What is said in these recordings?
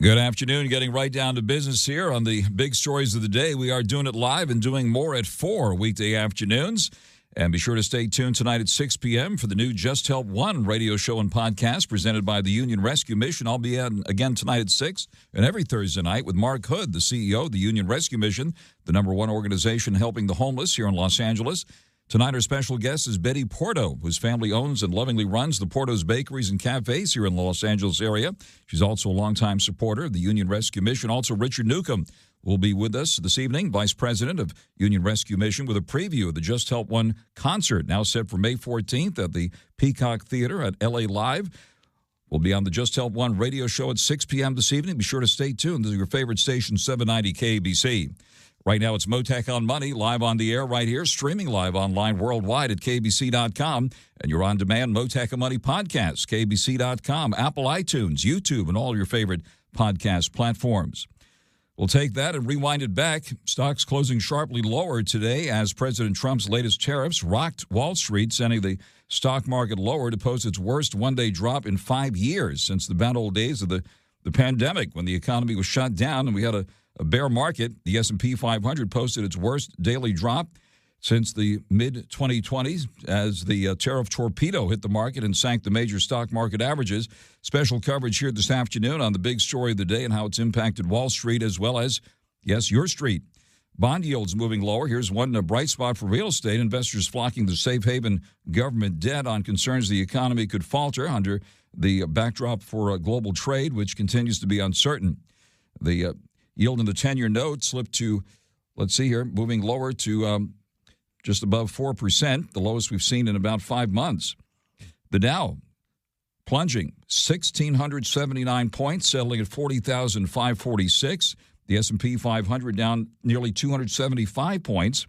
Good afternoon. Getting right down to business here on the big stories of the day. We are doing it live and doing more at 4 weekday afternoons. And be sure to stay tuned tonight at 6 p.m. for the new Just Help One radio show and podcast presented by the Union Rescue Mission. I'll be on again tonight at 6 and every Thursday night with Mark Hood, the CEO of the Union Rescue Mission, the #1 organization helping the homeless here in Los Angeles. Tonight, our special guest is Betty Porto, whose family owns and lovingly runs the Porto's Bakeries and Cafes here in the Los Angeles area. She's also a longtime supporter of the Union Rescue Mission. Also, Richard Newcomb will be with us this evening, Vice President of Union Rescue Mission, with a preview of the Just Help One concert, now set for May 14th at the Peacock Theater at LA Live. We'll be on the Just Help One radio show at 6 p.m. this evening. Be sure to stay tuned to your favorite station, 790 KBC. Right now, it's Mottek On Money, live on the air right here, streaming live online worldwide at KBC.com. And your on-demand Mottek On Money podcast, KBC.com, Apple iTunes, YouTube, and all your favorite podcast platforms. We'll take that and rewind it back. Stocks closing sharply lower today as President Trump's latest tariffs rocked Wall Street, sending the stock market lower to post its worst one-day drop in 5 years since the bad old days of the pandemic when the economy was shut down and we had a bear market. The S&P 500 posted its worst daily drop since the mid-2020s as the tariff torpedo hit the market and sank the major stock market averages. Special coverage here this afternoon on the big story of the day and how it's impacted Wall Street as well as, yes, your street. Bond yields moving lower. Here's one bright spot for real estate. Investors flocking to safe haven government debt on concerns the economy could falter under the backdrop for global trade, which continues to be uncertain. The yield in the 10-year note slipped to, let's see here, moving lower to just above 4%, the lowest we've seen in about 5 months. The Dow plunging 1,679 points, settling at 40,546. The S&P 500 down nearly 275 points,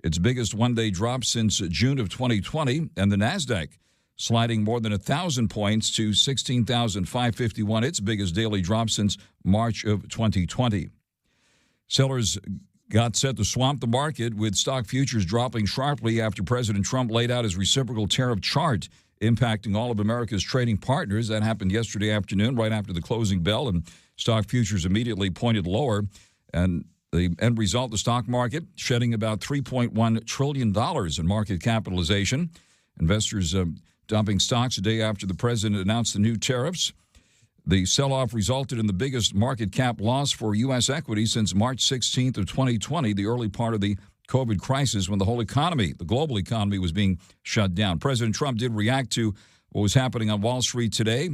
its biggest one-day drop since June of 2020. And the NASDAQ sliding more than 1,000 points to 16,551, its biggest daily drop since March of 2020. Sellers got set to swamp the market with stock futures dropping sharply after President Trump laid out his reciprocal tariff chart impacting all of America's trading partners. That happened yesterday afternoon right after the closing bell, and stock futures immediately pointed lower. And the end result, the stock market shedding about $3.1 trillion in market capitalization. Investors dumping stocks a day after the president announced the new tariffs. The sell-off resulted in the biggest market cap loss for U.S. equities since March 16th of 2020, the early part of the COVID crisis when the whole economy, the global economy, was being shut down. President Trump did react to what was happening on Wall Street today,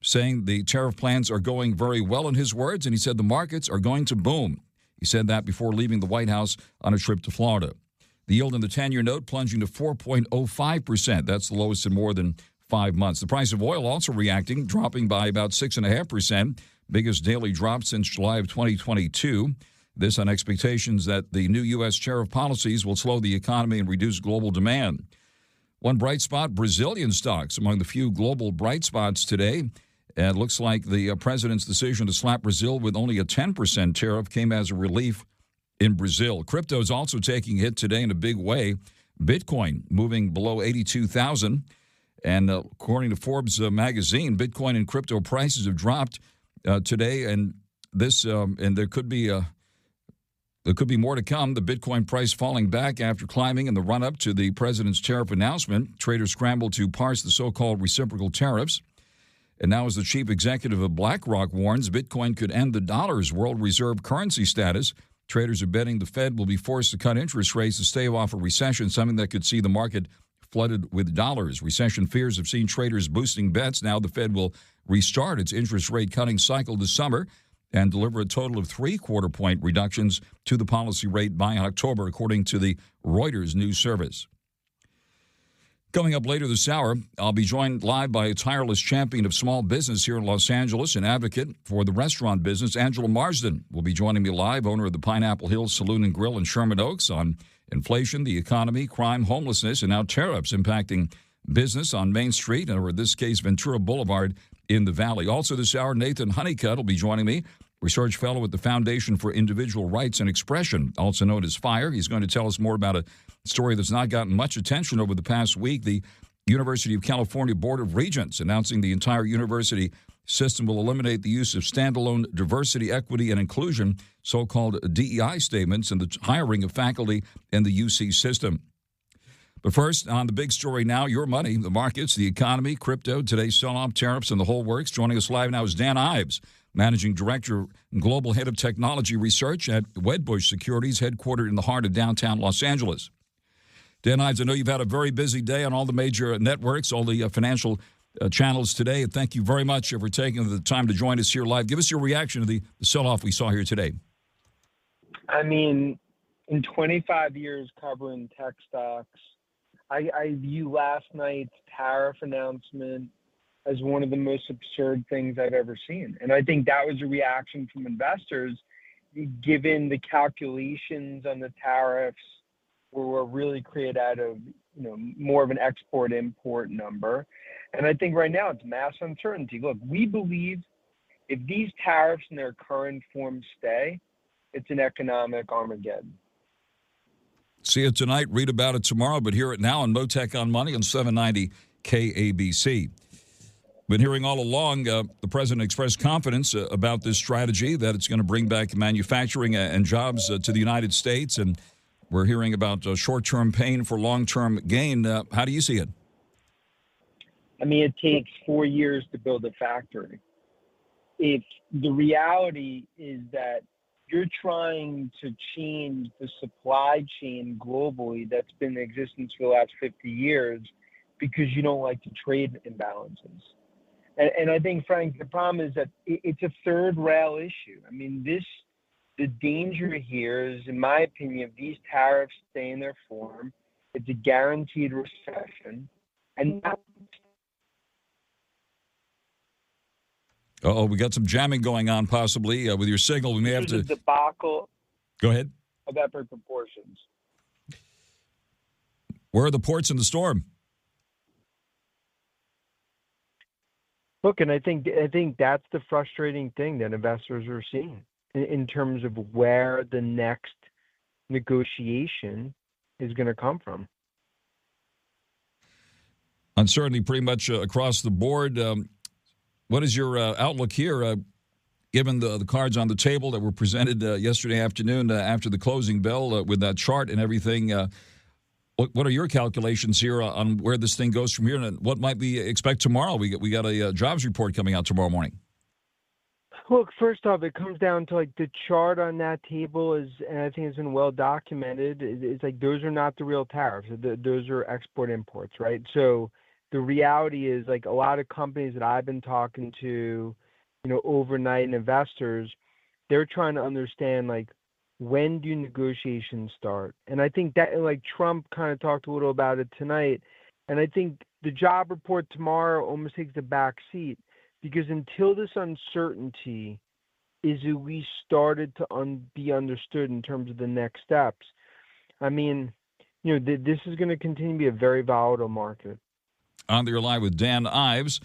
saying the tariff plans are going very well in his words, and he said the markets are going to boom. He said that before leaving the White House on a trip to Florida. The yield in the 10-year note plunging to 4.05%. That's the lowest in more than 5 months. The price of oil also reacting, dropping by about 6.5%, biggest daily drop since July of 2022. This on expectations that the new U.S. tariff policies will slow the economy and reduce global demand. One bright spot, Brazilian stocks among the few global bright spots today. And it looks like the president's decision to slap Brazil with only a 10% tariff came as a relief in Brazil. Crypto is also taking a hit today in a big way. Bitcoin moving below 82,000. And according to Forbes magazine, Bitcoin and crypto prices have dropped today. And this and there could be more to come. The Bitcoin price falling back after climbing in the run-up to the president's tariff announcement. Traders scrambled to parse the so-called reciprocal tariffs. And now, as the chief executive of BlackRock warns, Bitcoin could end the dollar's world reserve currency status. Traders are betting the Fed will be forced to cut interest rates to stave off a recession, something that could see the market flooded with dollars. Recession fears have seen traders boosting bets. Now the Fed will restart its interest rate cutting cycle this summer and deliver a total of 3/4 point reductions to the policy rate by October, according to the Reuters news service. Coming up later this hour, I'll be joined live by a tireless champion of small business here in Los Angeles, an advocate for the restaurant business. Angela Marsden will be joining me live, owner of the Pineapple Hills Saloon and Grill in Sherman Oaks, on inflation, the economy, crime, homelessness, and now tariffs impacting business on Main Street, or in this case, Ventura Boulevard in the Valley. Also this hour, Nathan HONEYCUTT will be joining me, research fellow at the Foundation for Individual Rights and Expression, also known as FIRE. He's going to tell us more about a story that's not gotten much attention over the past week. The University of California Board of Regents announcing the entire university system will eliminate the use of standalone diversity, equity, and inclusion, so-called DEI statements, and the hiring of faculty in the UC system. But first, on the big story now, your money, the markets, the economy, crypto, today's sell-off, tariffs, and the whole works. Joining us live now is Dan Ives, Managing Director and Global Head of Technology Research at Wedbush Securities, headquartered in the heart of downtown Los Angeles. Dan Ives, I know you've had a very busy day on all the major networks, all the financial channels today. Thank you very much for taking the time to join us here live. Give us your reaction to the sell-off we saw here today. I mean, in 25 years covering tech stocks, I view last night's tariff announcement as one of the most absurd things I've ever seen. And I think that was a reaction from investors, given the calculations on the tariffs were really created out of, more of an export-import number. And I think right now it's mass uncertainty. Look, we believe if these tariffs in their current form stay, it's an economic Armageddon. See it tonight, read about it tomorrow, but hear it now on Mottek On Money on 790 KABC. Been hearing all along, the president expressed confidence about this strategy, that it's going to bring back manufacturing and jobs to the United States, and we're hearing about short-term pain for long-term gain. How do you see it? I mean, it takes 4 years to build a factory. If the reality is that you're trying to change the supply chain globally that's been in existence for the last 50 years because you don't like to trade imbalances. And I think, Frank, the problem is that it's a third rail issue. I mean, the danger here is, in my opinion, if these tariffs stay in their form, it's a guaranteed recession. And now, we got some jamming going on possibly with your signal. We may have to. Debacle. Go ahead. Of epic proportions. Where are the ports in the storm? Look, and I think that's the frustrating thing that investors are seeing in terms of where the next negotiation is going to come from. Uncertainty pretty much across the board. What is your outlook here, given the cards on the table that were presented yesterday afternoon after the closing bell with that chart and everything? What are your calculations here on where this thing goes from here, and what might we expect tomorrow? We got a jobs report coming out tomorrow morning. Look, first off, it comes down to the chart on that table is, and I think it's been well documented. It's those are not the real tariffs; those are export imports, right? So the reality is, a lot of companies that I've been talking to, overnight, and investors, they're trying to understand when do negotiations start? And I think that, Trump kind of talked a little about it tonight, and I think the job report tomorrow almost takes the back seat, because until this uncertainty is at least started to be understood in terms of the next steps, I mean, this is going to continue to be a very volatile market. On the line with Dan Ives,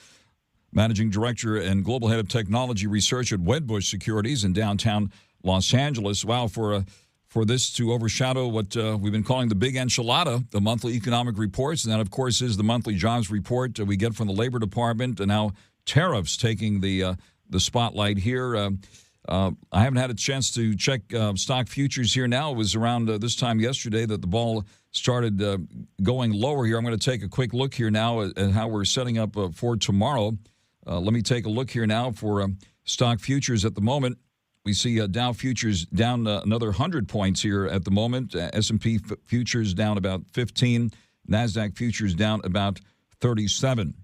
Managing Director and Global Head of Technology Research at Wedbush Securities in downtown Los Angeles. Wow, for this to overshadow what we've been calling the big enchilada, the monthly economic reports, and that, of course, is the monthly jobs report we get from the Labor Department, and now tariffs taking the spotlight here. I haven't had a chance to check stock futures here now. It was around this time yesterday that the ball started going lower here. I'm going to take a quick look here now at how we're setting up for tomorrow. Let me take a look here now for stock futures at the moment. We see Dow futures down another 100 points here at the moment. S&P futures down about 15. NASDAQ futures down about 37.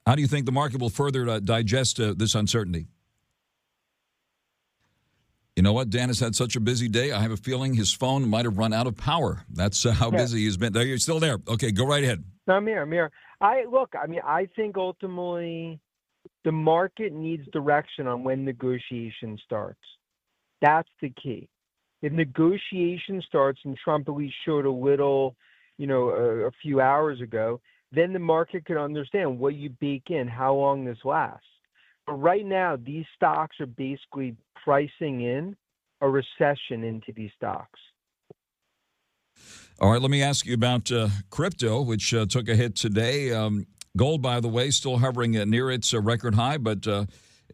How do you think the market will further digest this uncertainty? You know what? Dan has had such a busy day. I have a feeling his phone might have run out of power. That's how busy he's been. You're still there. Okay, go right ahead. No, I'm here. I think ultimately the market needs direction on when negotiation starts. That's the key. If negotiation starts, and Trump at least showed a little, a few hours ago, then the market could understand what you bake in, how long this lasts. But right now, these stocks are basically pricing in a recession into these stocks. All right, let me ask you about crypto, which took a hit today. Gold, by the way, still hovering near its record high, but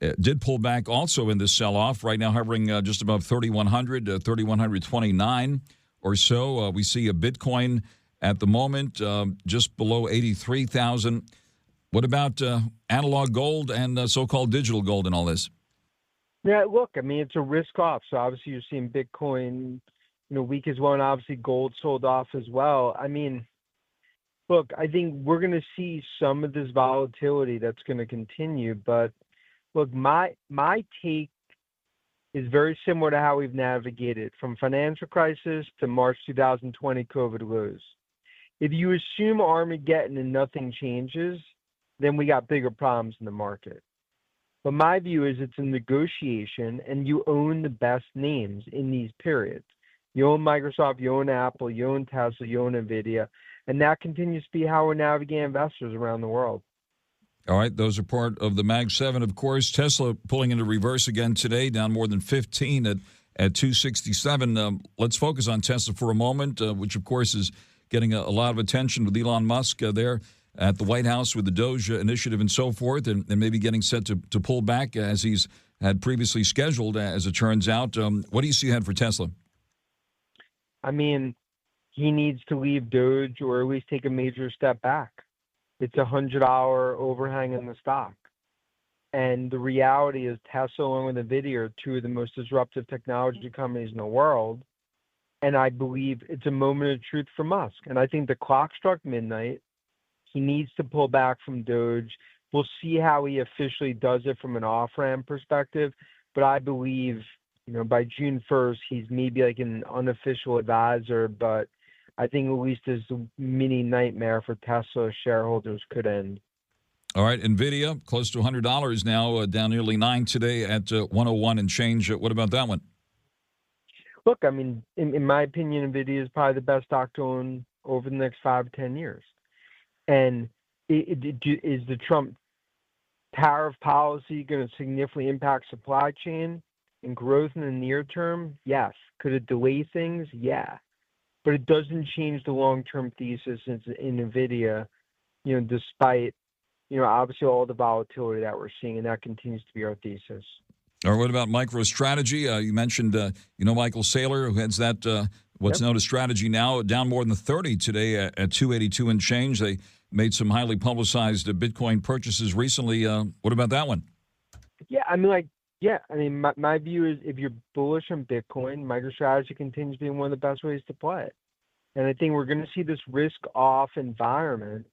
it did pull back also in this sell-off. Right now hovering just above 3,100, 3,129 or so. We see a Bitcoin at the moment just below 83,000. What about analog gold and so-called digital gold and all this? Yeah, look, I mean, it's a risk off. So obviously you're seeing Bitcoin, weak as well, and obviously gold sold off as well. I mean, look, I think we're going to see some of this volatility that's going to continue. But look, my take is very similar to how we've navigated from financial crisis to March 2020 COVID lows. If you assume Armageddon and nothing changes, then we got bigger problems in the market. But my view is it's a negotiation, and you own the best names in these periods. You own Microsoft, you own Apple, you own Tesla, you own NVIDIA, and that continues to be how we're navigating investors around the world. All right, those are part of the Mag 7, of course. Tesla pulling into reverse again today, down more than 15 at 267. Let's focus on Tesla for a moment, which, of course, is getting a lot of attention with Elon Musk there at the White House with the Doge initiative and so forth, and maybe getting set to pull back as he's had previously scheduled, as it turns out. What do you see ahead for Tesla? I mean, he needs to leave Doge or at least take a major step back. It's a $100 overhang in the stock. And the reality is Tesla along with NVIDIA are two of the most disruptive technology companies in the world. And I believe it's a moment of truth for Musk. And I think the clock struck midnight. He needs to pull back from Doge. We'll see how he officially does it from an off-ramp perspective. But I believe, by June 1st, he's maybe like an unofficial advisor. But I think at least this mini nightmare for Tesla shareholders could end. All right, NVIDIA, close to $100 now, down nearly 9 today at 101 and change. What about that one? Look, I mean, in my opinion, NVIDIA is probably the best stock to own over the next 5 to 10 years. And is the Trump tariff policy going to significantly impact supply chain and growth in the near term? Yes. Could it delay things? Yeah. But it doesn't change the long-term thesis in NVIDIA, despite, obviously all the volatility that we're seeing, and that continues to be our thesis. All right, what about MicroStrategy? You mentioned, Michael Saylor, who heads that, what's known as Strategy now, down more than 30 today at 282 and change. They made some highly publicized Bitcoin purchases recently. What about that one? Yeah, my view is if you're bullish on Bitcoin, MicroStrategy continues being one of the best ways to play it. And I think we're going to see this risk-off environment.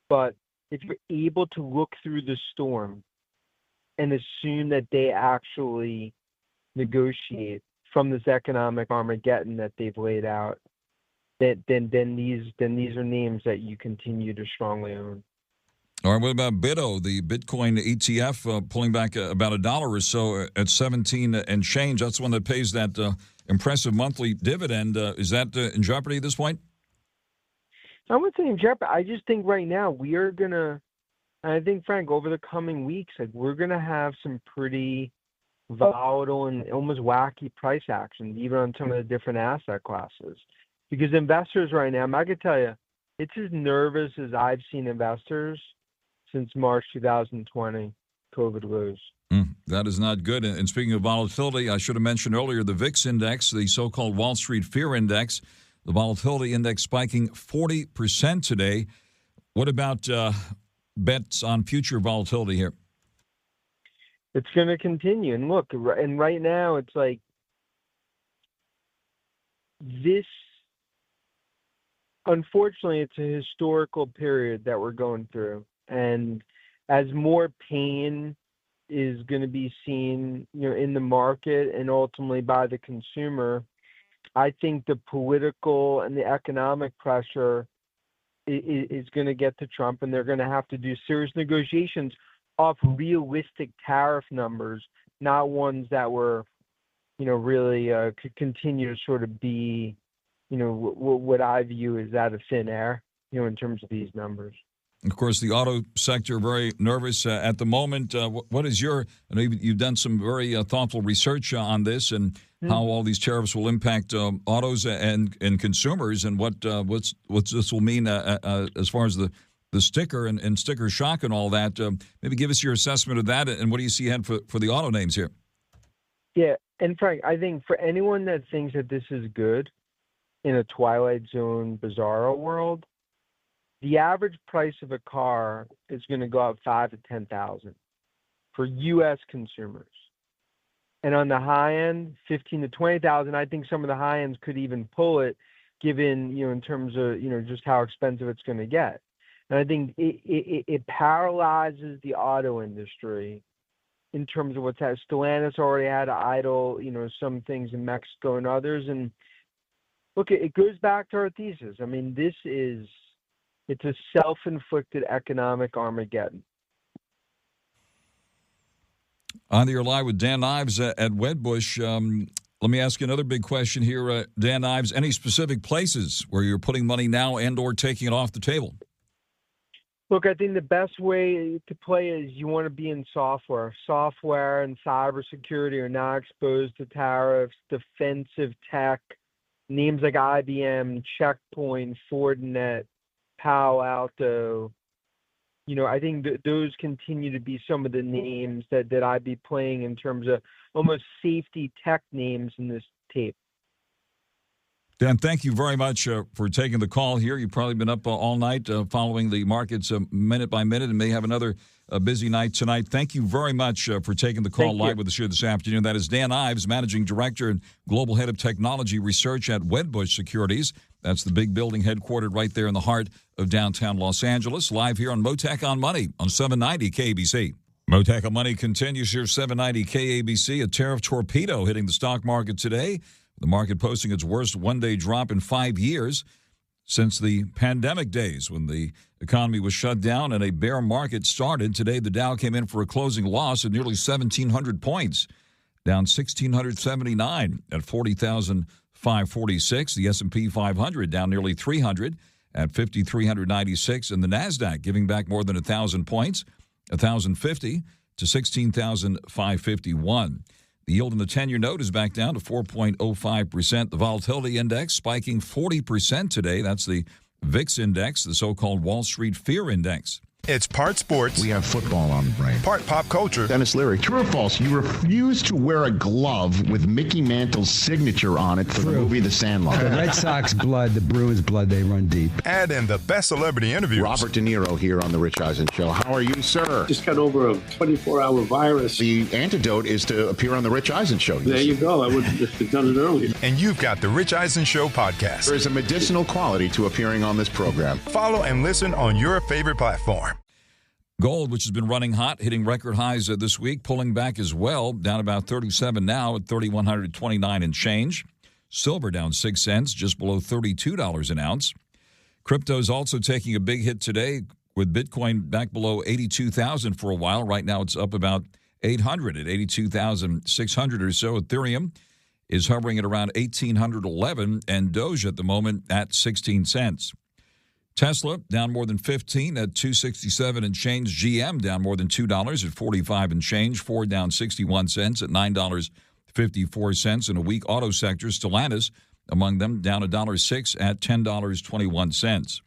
But if you're able to look through the storm and assume that they actually negotiate from this economic Armageddon that they've laid out, then these are names that you continue to strongly own. All right, what about BITO, the Bitcoin ETF, pulling back about $1 or so at 17 and change? That's the one that pays that impressive monthly dividend. Is that in jeopardy at this point? I wouldn't say in jeopardy. I just think right now we are going to, and I think, Frank, over the coming weeks, we're going to have some pretty volatile and almost wacky price actions, even on some of the different asset classes. Because investors right now, I could tell you, it's as nervous as I've seen investors since March 2020, COVID lows. That is not good. And speaking of volatility, I should have mentioned earlier the VIX index, the so-called Wall Street Fear Index, the volatility index spiking 40% today. What about bets on future volatility here? It's going to continue. And look, and right now it's like this, unfortunately, it's a historical period that we're going through. And as more pain is going to be seen, in the market and ultimately by the consumer, I think the political and the economic pressure is going to get to Trump, and they're going to have to do serious negotiations off realistic tariff numbers, not ones that were, really could continue to sort of be, what I view as out of thin air, in terms of these numbers. Of course, the auto sector very nervous at the moment. What is I know you've done some very thoughtful research on this and how all these tariffs will impact autos and consumers, and what this will mean as far as the the sticker and sticker shock and all that. Maybe give us your assessment of that, and what do you see ahead for the auto names here? Yeah, and Frank, I think for anyone that thinks that this is good in a Twilight Zone bizarro world, the average price of a car is going to go up 5 to 10,000 for U.S. consumers, and on the high end, 15 to 20,000. I think some of the high ends could even pull it, given in terms of just how expensive it's going to get. And I think it paralyzes the auto industry in terms of what's happening. Stellantis already had to idle, some things in Mexico and others. And look, it goes back to our thesis. I mean, it's a self-inflicted economic Armageddon. On the air live with Dan Ives at Wedbush. Let me ask you another big question here, Dan Ives. Any specific places where you're putting money now and or taking it off the table? Look, I think the best way to play is you want to be in software. Software and cybersecurity are not exposed to tariffs. Defensive tech, names like IBM, Checkpoint, Fortinet, Palo Alto. I think those continue to be some of the names that I'd be playing in terms of almost safety tech names in this tape. Dan, thank you very much for taking the call here. You've probably been up all night following the markets minute by minute and may have another busy night tonight. Thank you very much for taking the call live with us here this afternoon. That is Dan Ives, Managing Director and Global Head of Technology Research at Wedbush Securities. That's the big building headquartered right there in the heart of downtown Los Angeles. Live here on Mottek On Money on 790 KABC. Mottek On Money continues here, 790 KABC. A tariff torpedo hitting the stock market today. The market posting its worst one-day drop in 5 years since the pandemic days when the economy was shut down and a bear market started. Today, the Dow came in for a closing loss of nearly 1,700 points, down 1,679 at 40,546. The S&P 500 down nearly 300 at 5,396. And the NASDAQ giving back more than 1,000 points, 1,050 to 16,551. The yield in the 10-year note is back down to 4.05%. The volatility index spiking 40% today. That's the VIX index, the so-called Wall Street Fear Index. It's part sports. We have football on the brain. Part pop culture. Dennis Leary. True or false? You refuse to wear a glove with Mickey Mantle's signature on it for the movie The Sandlot. The Red Sox blood, the Bruins blood, they run deep. And in the best celebrity interviews. Robert De Niro here on The Rich Eisen Show. How are you, sir? Just got over a 24-hour virus. The antidote is to appear on The Rich Eisen Show. There you go. I would have done it earlier. And you've got The Rich Eisen Show podcast. There is a medicinal quality to appearing on this program. Follow and listen on your favorite platform. Gold, which has been running hot, hitting record highs this week, pulling back as well, down about 37 now at 3,129 and change. Silver down 6 cents, just below $32 an ounce. Crypto's also taking a big hit today, with Bitcoin back below 82,000 for a while. Right now it's up about 800 at 82,600 or so. Ethereum is hovering at around 1,811, and Doge at the moment at 16 cents. Tesla down more than 15 at 267 and change. GM down more than $2 at 45 and change. Ford down 61 cents at $9.54. In a weak auto sector, Stellantis among them down $1.06 at $10.21.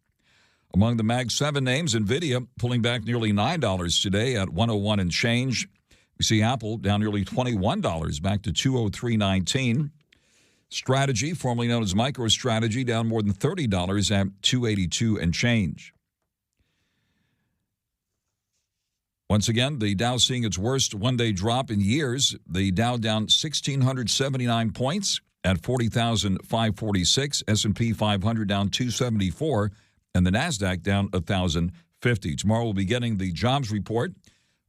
Among the Mag 7 names, NVIDIA pulling back nearly $9 today at 101 and change. We see Apple down nearly $21 back to 203.19. Strategy, formerly known as MicroStrategy, down more than $30 at $282 and change. Once again, the Dow seeing its worst one-day drop in years. The Dow down 1,679 points at 40,546. S&P 500 down 274, and the NASDAQ down 1,050. Tomorrow we'll be getting the jobs report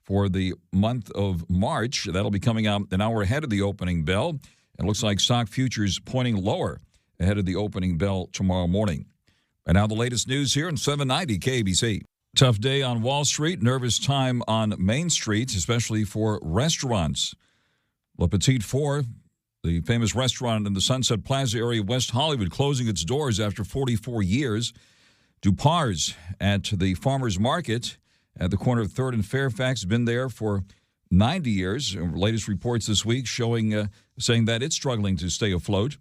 for the month of March. That'll be coming out an hour ahead of the opening bell. It looks like stock futures pointing lower ahead of the opening bell tomorrow morning. And now the latest news here on 790 KABC. Tough day on Wall Street, nervous time on Main Street, especially for restaurants. Le Petit Four, the famous restaurant in the Sunset Plaza area of West Hollywood, closing its doors after 44 years. Dupar's at the Farmers Market at the corner of 3rd and Fairfax, been there for 90 years. Latest reports this week saying that it's struggling to stay afloat.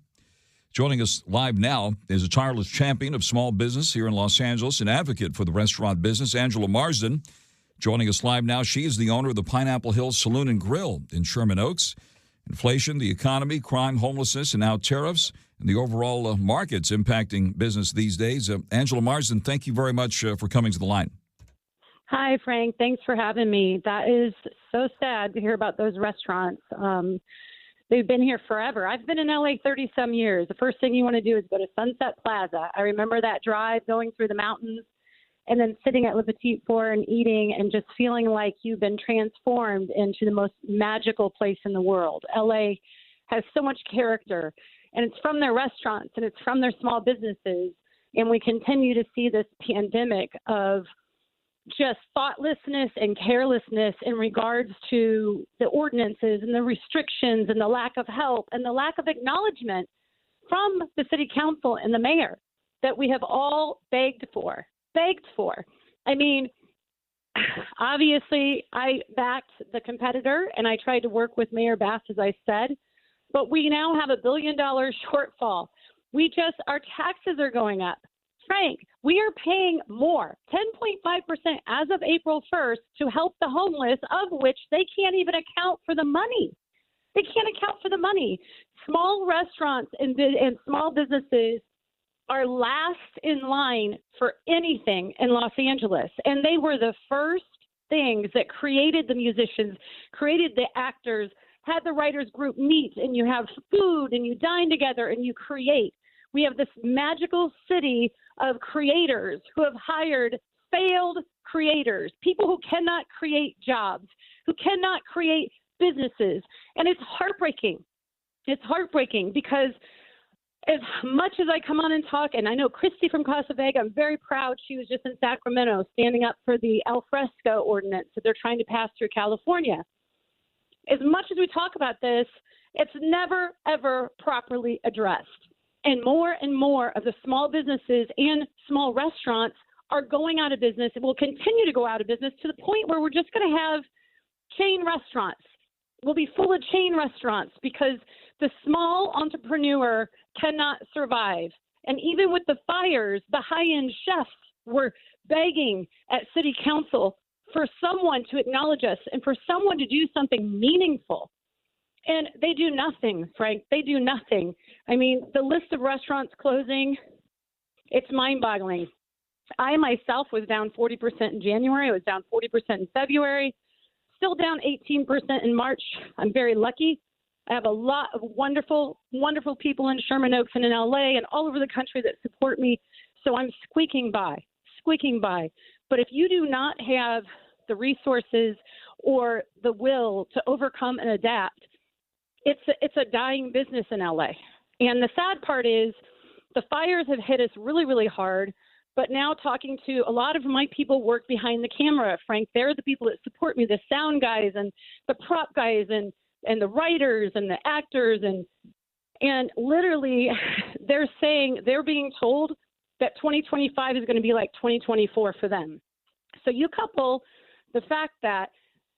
Joining us live now is a tireless champion of small business here in Los Angeles, an advocate for the restaurant business, Angela MARSDEN. Joining us live now, she is the owner of the Pineapple Hill Saloon and Grill in Sherman Oaks. Inflation, the economy, crime, homelessness, and now tariffs, and the overall markets impacting business these days. Angela MARSDEN, thank you very much for coming to the line. Hi, Frank. Thanks for having me. That is so sad to hear about those restaurants. They've been here forever. I've been in LA 30-some years. The first thing you want to do is go to Sunset Plaza. I remember that drive going through the mountains and then sitting at Le Petit Four and eating and just feeling like you've been transformed into the most magical place in the world. LA has so much character, and it's from their restaurants and it's from their small businesses. And we continue to see this pandemic of just thoughtlessness and carelessness in regards to the ordinances and the restrictions and the lack of help and the lack of acknowledgement from the city council and the mayor that we have all begged for. I mean, obviously, I backed the competitor and I tried to work with Mayor Bass, as I said, but we now have $1 billion shortfall. Our taxes are going up. Frank, we are paying more, 10.5% as of April 1st to help the homeless, of which they can't even account for the money. They can't account for the money. Small restaurants and small businesses are last in line for anything in Los Angeles. And they were the first things that created the musicians, created the actors, had the writers group meet, and you have food and you dine together and you create. We have this magical city of creators who have hired failed creators, people who cannot create jobs, who cannot create businesses. And it's heartbreaking. It's heartbreaking because as much as I come on and talk, and I know Christy from Casa Vega, I'm very proud. She was just in Sacramento standing up for the al fresco ordinance that they're trying to pass through California. As much as we talk about this, it's never, ever properly addressed. And more of the small businesses and small restaurants are going out of business and will continue to go out of business to the point where we're just going to have chain restaurants. We'll be full of chain restaurants because the small entrepreneur cannot survive. And even with the fires, the high-end chefs were begging at city council for someone to acknowledge us and for someone to do something meaningful. And they do nothing, Frank. They do nothing. I mean, the list of restaurants closing, it's mind-boggling. I myself was down 40% in January. I was down 40% in February, still down 18% in March. I'm very lucky. I have a lot of wonderful, wonderful people in Sherman Oaks and in LA and all over the country that support me. So I'm squeaking by. But if you do not have the resources or the will to overcome and adapt, it's a dying business in LA. And the sad part is the fires have hit us really, really hard. But now talking to a lot of my people work behind the camera, Frank, they're the people that support me, the sound guys and the prop guys and the writers and the actors. And literally they're being told that 2025 is going to be like 2024 for them. So you couple the fact that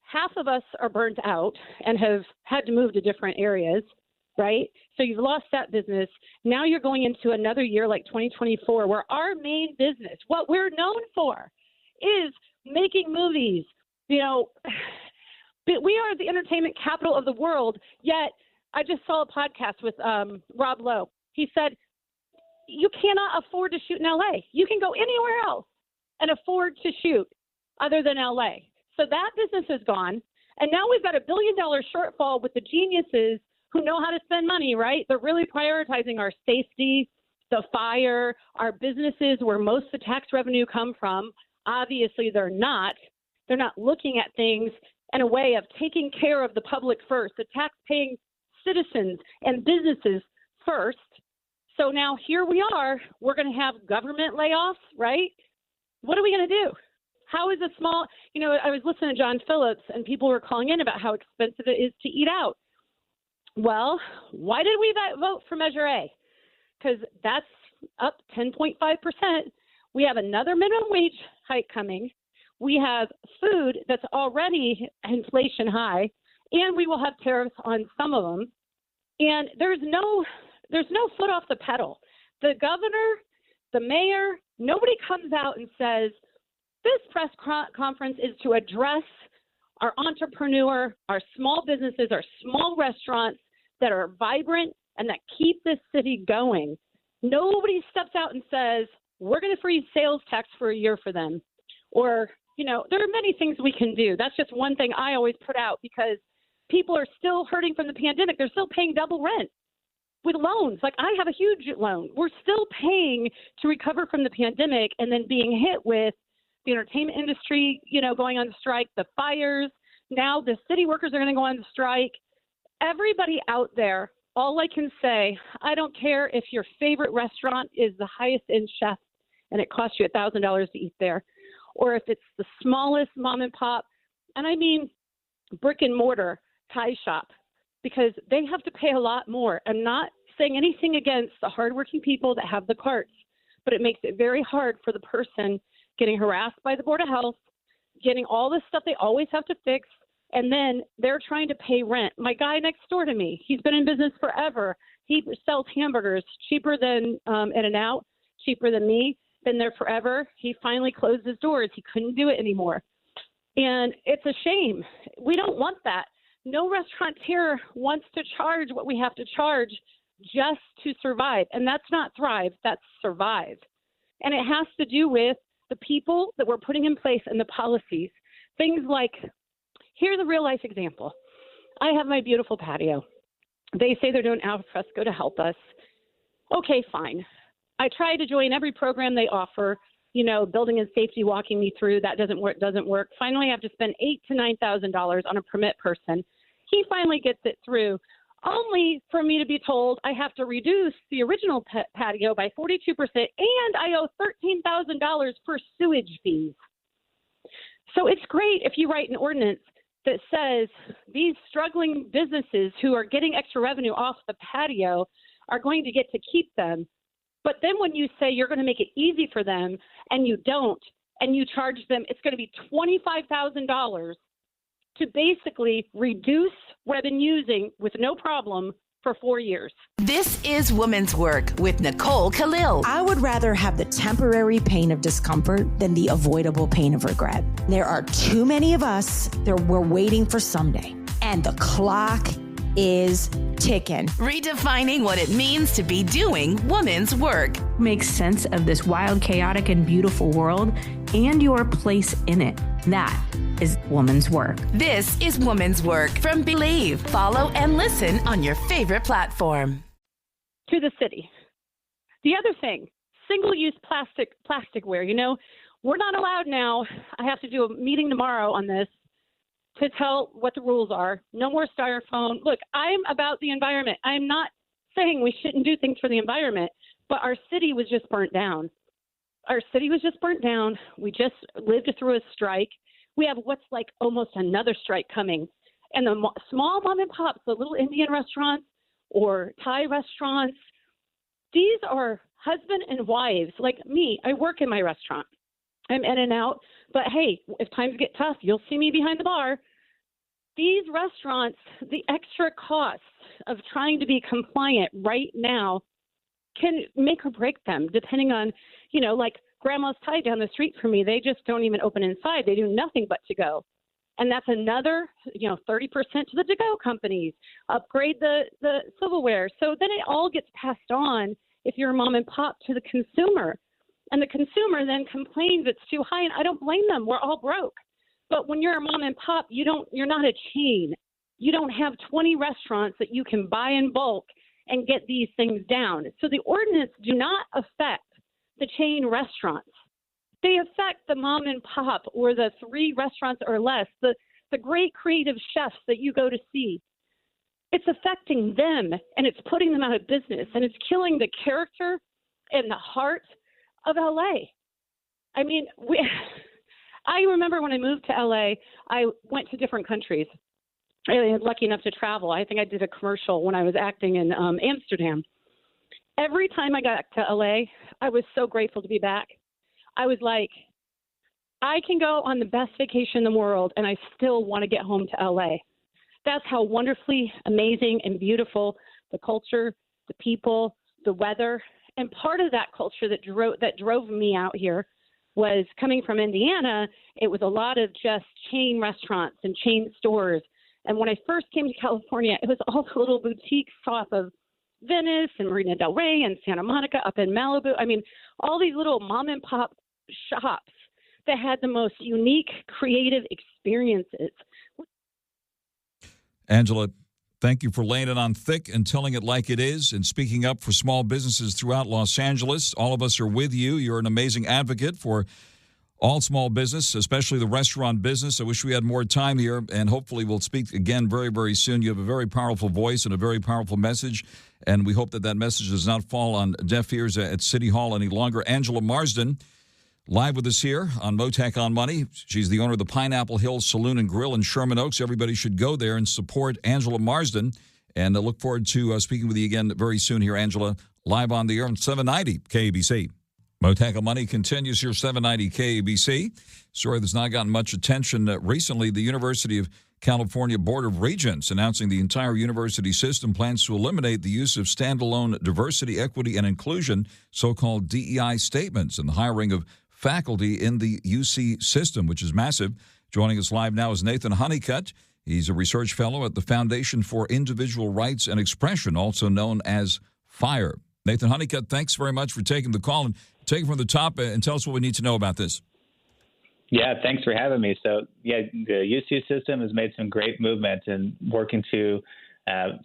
half of us are burnt out and have had to move to different areas, right? So you've lost that business. Now you're going into another year like 2024 where our main business, what we're known for, is making movies. You know, we are the entertainment capital of the world, yet I just saw a podcast with Rob Lowe. He said, you cannot afford to shoot in LA. You can go anywhere else and afford to shoot other than LA. So that business is gone. And now we've got $1 billion shortfall with the geniuses who know how to spend money, right? They're really prioritizing our safety, the fire, our businesses where most of the tax revenue come from. Obviously, they're not. They're not looking at things in a way of taking care of the public first, the tax-paying citizens and businesses first. So now here we are. We're going to have government layoffs, right? What are we going to do? How is a small, I was listening to John Phillips and people were calling in about how expensive it is to eat out. Well, why did we vote for Measure A? Because that's up 10.5%. We have another minimum wage hike coming. We have food that's already inflation high, and we will have tariffs on some of them. And there's no there's no foot off the pedal. The governor, the mayor, nobody comes out and says, this press conference is to address our entrepreneur, our small businesses, our small restaurants that are vibrant and that keep this city going. Nobody steps out and says, we're going to freeze sales tax for a year for them. Or, there are many things we can do. That's just one thing I always put out because people are still hurting from the pandemic. They're still paying double rent with loans. Like I have a huge loan. We're still paying to recover from the pandemic and then being hit with the entertainment industry, going on strike, the fires. Now the city workers are going to go on strike. Everybody out there, all I can say, I don't care if your favorite restaurant is the highest end chef and it costs you $1,000 to eat there, or if it's the smallest mom and pop, and I mean brick and mortar Thai shop, because they have to pay a lot more. I'm not saying anything against the hardworking people that have the carts, but it makes it very hard for the person getting harassed by the Board of Health, getting all this stuff they always have to fix, and then they're trying to pay rent. My guy next door to me, he's been in business forever. He sells hamburgers cheaper than In-N-Out, cheaper than me, been there forever. He finally closed his doors. He couldn't do it anymore. And it's a shame. We don't want that. No restaurateur wants to charge what we have to charge just to survive. And that's not thrive, that's survive. And it has to do with the people that we're putting in place and the policies. Things like, here's a real life example. I have my beautiful patio. They say they're doing al fresco to help us. Okay, fine. I try to join every program they offer, building and safety walking me through. That doesn't work. Finally, I have to spend $8,000 to $9,000 on a permit person. He finally gets it through, only for me to be told I have to reduce the original patio by 42%, and I owe $13,000 for sewage fees. So it's great if you write an ordinance that says these struggling businesses who are getting extra revenue off the patio are going to get to keep them. But then when you say you're going to make it easy for them and you don't, and you charge them, it's going to be $25,000 to basically reduce what I've been using with no problem for 4 years. This is Women's Work with Nicole Khalil. I would rather have the temporary pain of discomfort than the avoidable pain of regret. There are too many of us that we're waiting for someday, and the clock is ticking. Redefining what it means to be doing women's work. Make sense of this wild, chaotic, and beautiful world and your place in it. That is woman's work. This is Women's Work from Believe. Follow and listen on your favorite platform. To the city. The other thing, single-use plasticware. We're not allowed now. I have to do a meeting tomorrow on this to tell what the rules are. No more styrofoam. Look, I'm about the environment. I'm not saying we shouldn't do things for the environment, but our city was just burnt down. We just lived through a strike. We have what's like almost another strike coming. And the small mom and pops, the little Indian restaurants or Thai restaurants, these are husband and wives like me. I work in my restaurant. I'm in and out. But hey, if times get tough, you'll see me behind the bar. These restaurants, the extra costs of trying to be compliant right now can make or break them, depending on, like Grandma's Thai down the street from me. They just don't even open inside. They do nothing but to go. And that's another, 30% to the to-go companies, upgrade the silverware. So then it all gets passed on, if you're a mom and pop, to the consumer. And the consumer then complains it's too high, and I don't blame them. We're all broke. But when you're a mom and pop, you're not a chain. You don't have 20 restaurants that you can buy in bulk and get these things down. So the ordinance do not affect the chain restaurants. They affect the mom and pop or the 3 restaurants or less, the great creative chefs that you go to see. It's affecting them, and it's putting them out of business, and it's killing the character and the heart of LA. I mean, I remember when I moved to LA, I went to different countries. I was lucky enough to travel. I think I did a commercial when I was acting in Amsterdam. Every time I got to LA, I was so grateful to be back. I was like, I can go on the best vacation in the world, and I still want to get home to LA. That's how wonderfully amazing and beautiful the culture the people, the weather. And part of that culture that drove me out here was coming from Indiana. It was a lot of just chain restaurants and chain stores. And when I first came to California, it was all the little boutiques south of Venice and Marina del Rey and Santa Monica up in Malibu. I mean, all these little mom and pop shops that had the most unique, creative experiences. Angela, thank you for laying it on thick and telling it like it is and speaking up for small businesses throughout Los Angeles. All of us are with you. You're an amazing advocate for all small business, especially the restaurant business. I wish we had more time here, and hopefully we'll speak again very, very soon. You have a very powerful voice and a very powerful message, and we hope that that message does not fall on deaf ears at City Hall any longer. Angela Marsden, live with us here on Mottek On Money. She's the owner of the Pineapple Hill Saloon and Grill in Sherman Oaks. Everybody should go there and support Angela Marsden, and I look forward to speaking with you again very soon here, Angela, live on the air on 790 KABC. Mottek On Money continues here, 790 KABC. Story that's not gotten much attention recently. The University of California Board of Regents announcing the entire university system plans to eliminate the use of standalone diversity, equity, and inclusion, so-called DEI statements, and the hiring of faculty in the UC system, which is massive. Joining us live now is Nathan HONEYCUTT. He's a research fellow at the Foundation for Individual Rights and Expression, also known as FIRE. Nathan HONEYCUTT, thanks very much for taking the call, and take it from the top and tell us what we need to know about this. Yeah, thanks for having me. So, the UC system has made some great movement in working to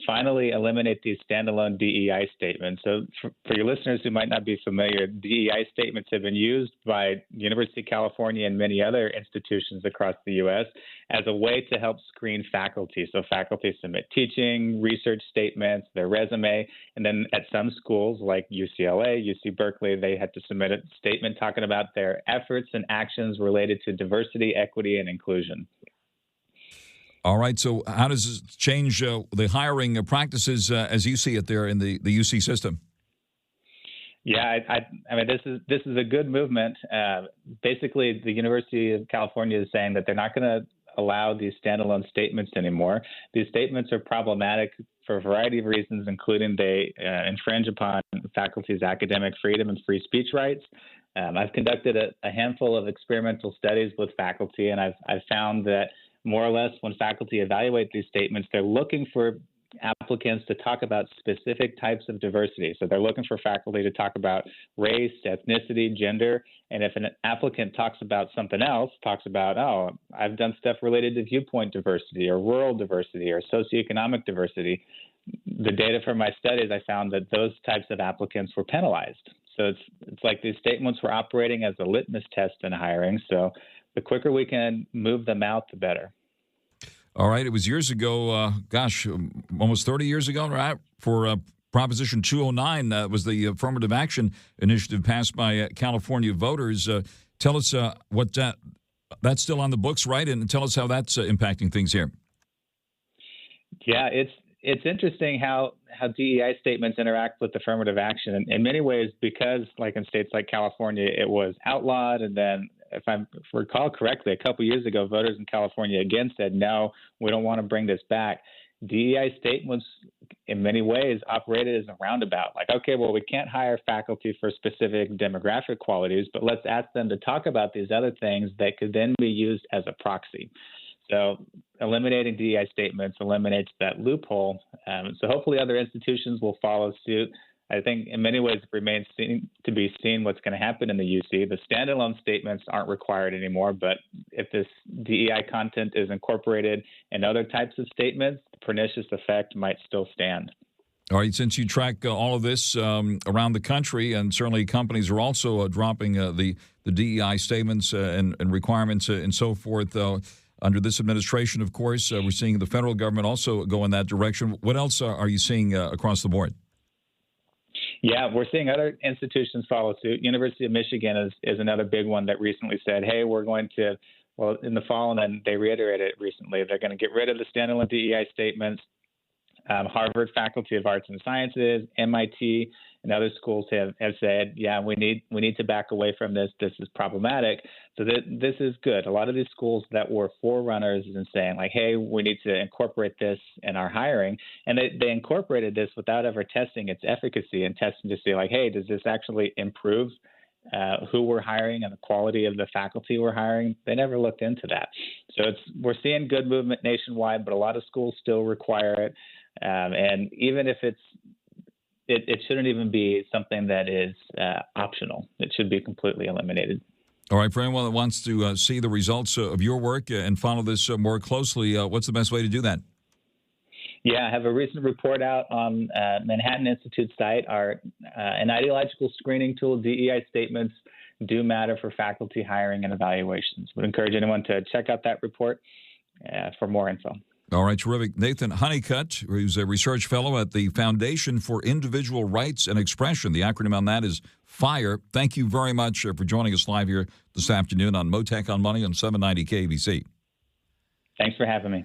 finally eliminate these standalone DEI statements. So for your listeners who might not be familiar, DEI statements have been used by the University of California and many other institutions across the U.S. as a way to help screen faculty. So faculty submit teaching, research statements, their resume, and then at some schools like UCLA, UC Berkeley, they had to submit a statement talking about their efforts and actions related to diversity, equity, and inclusion. All right. So how does this change the hiring practices as you see it there in the UC system? Yeah, I mean, this is a good movement. Basically, the University of California is saying that they're not going to allow these standalone statements anymore. These statements are problematic for a variety of reasons, including they infringe upon faculty's academic freedom and free speech rights. I've conducted a handful of experimental studies with faculty, and I've found that more or less when faculty evaluate these statements, they're looking for applicants to talk about specific types of diversity. So they're looking for faculty to talk about race, ethnicity, gender. And if an applicant talks about something else, talks about, oh, I've done stuff related to viewpoint diversity or rural diversity or socioeconomic diversity, the data from my studies, I found that those types of applicants were penalized. So it's like these statements were operating as a litmus test in hiring. So the quicker we can move them out, the better. All right. It was years ago, almost 30 years ago, right? For Proposition 209 was the affirmative action initiative passed by California voters. Tell us what that's still on the books, right? And tell us how that's impacting things here. Yeah, it's interesting how DEI statements interact with affirmative action in many ways, because like in states like California, it was outlawed, and then if I recall correctly, a couple years ago, voters in California again said, no, we don't want to bring this back. DEI statements, in many ways, operated as a roundabout. Like, okay, well, we can't hire faculty for specific demographic qualities, but let's ask them to talk about these other things that could then be used as a proxy. So eliminating DEI statements eliminates that loophole. So hopefully other institutions will follow suit. I think in many ways it remains to be seen what's going to happen in the UC. The standalone statements aren't required anymore, but if this DEI content is incorporated in other types of statements, the pernicious effect might still stand. All right, since you track all of this around the country, and certainly companies are also dropping the DEI statements and requirements and so forth, under this administration, of course, we're seeing the federal government also go in that direction. What else are you seeing across the board? Yeah, we're seeing other institutions follow suit. University of Michigan is another big one that recently said, hey, we're going to, well, in the fall, and then they reiterated it recently, they're going to get rid of the standalone DEI statements. Harvard Faculty of Arts and Sciences, MIT, and other schools have said, yeah, we need to back away from this. This is problematic. So this is good. A lot of these schools that were forerunners in saying, like, hey, we need to incorporate this in our hiring. And they incorporated this without ever testing its efficacy and testing to see, like, hey, does this actually improve who we're hiring and the quality of the faculty we're hiring? They never looked into that. So we're seeing good movement nationwide, but a lot of schools still require it. And even if it shouldn't even be something that is optional. It should be completely eliminated. All right, for anyone that wants to see the results of your work and follow this more closely, what's the best way to do that? Yeah, I have a recent report out on Manhattan Institute's site. An ideological screening tool, DEI statements, do matter for faculty hiring and evaluations. Would encourage anyone to check out that report for more info. All right, terrific. Nathan HONEYCUTT, who's a research fellow at the Foundation for Individual Rights and Expression. The acronym on that is FIRE. Thank you very much for joining us live here this afternoon on Mottek On Money on 790 KBC. Thanks for having me.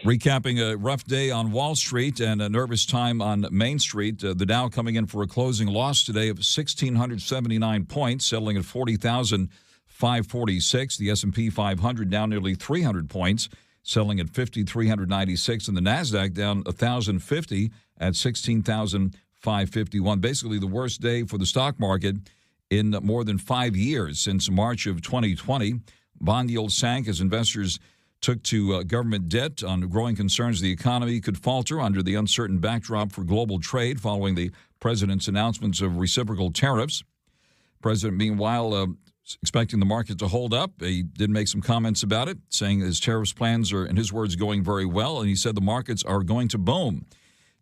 Recapping a rough day on Wall Street and a nervous time on Main Street. The Dow coming in for a closing loss today of 1,679 points, settling at 40,546. The S&P 500 down nearly 300 points, selling at 5,396, and the NASDAQ down 1,050 at 16,551. Basically the worst day for the stock market in more than 5 years since March of 2020. Bond yields sank as investors took to government debt on growing concerns the economy could falter under the uncertain backdrop for global trade following the president's announcements of reciprocal tariffs. President, meanwhile, expecting the market to hold up. He did make some comments about it, saying his tariffs plans are, in his words, going very well, and he said the markets are going to boom.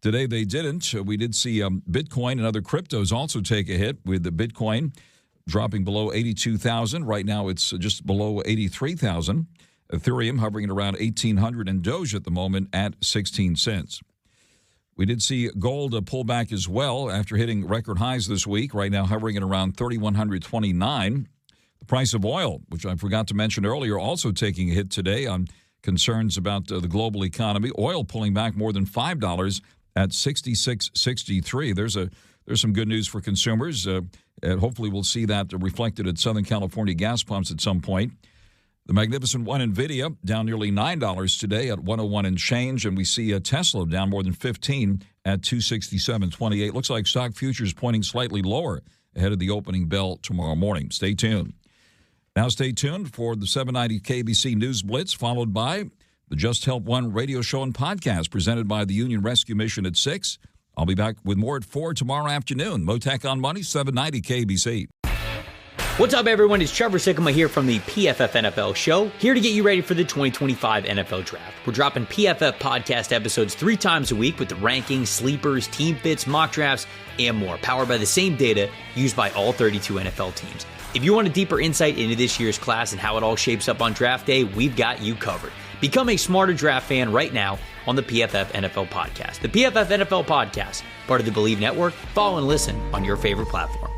Today they didn't. We did see Bitcoin and other cryptos also take a hit, with the Bitcoin dropping below 82,000. Right now it's just below 83,000. Ethereum hovering at around 1,800, and Doge at the moment at 16 cents. We did see gold pull back as well after hitting record highs this week, right now hovering at around 3,129. The price of oil, which I forgot to mention earlier, also taking a hit today on concerns about the global economy. Oil pulling back more than $5 at $66.63. There's some good news for consumers. And hopefully we'll see that reflected at Southern California gas pumps at some point. The Magnificent One, NVIDIA, down nearly $9 today at 101 and change. And we see Tesla down more than 15 at 267.28. Looks like stock futures pointing slightly lower ahead of the opening bell tomorrow morning. Stay tuned. Now stay tuned for the 790 KBC News Blitz, followed by the Just Help One radio show and podcast presented by the Union Rescue Mission at 6. I'll be back with more at 4 tomorrow afternoon. Mottek On Money, 790 KBC. What's up, everyone? It's Trevor Sikkema here from the PFF NFL Show, here to get you ready for the 2025 NFL Draft. We're dropping PFF podcast episodes 3 times a week with the rankings, sleepers, team fits, mock drafts, and more, powered by the same data used by all 32 NFL teams. If you want a deeper insight into this year's class and how it all shapes up on draft day, we've got you covered. Become a smarter draft fan right now on the PFF NFL Podcast. The PFF NFL Podcast, part of the Believe Network. Follow and listen on your favorite platform.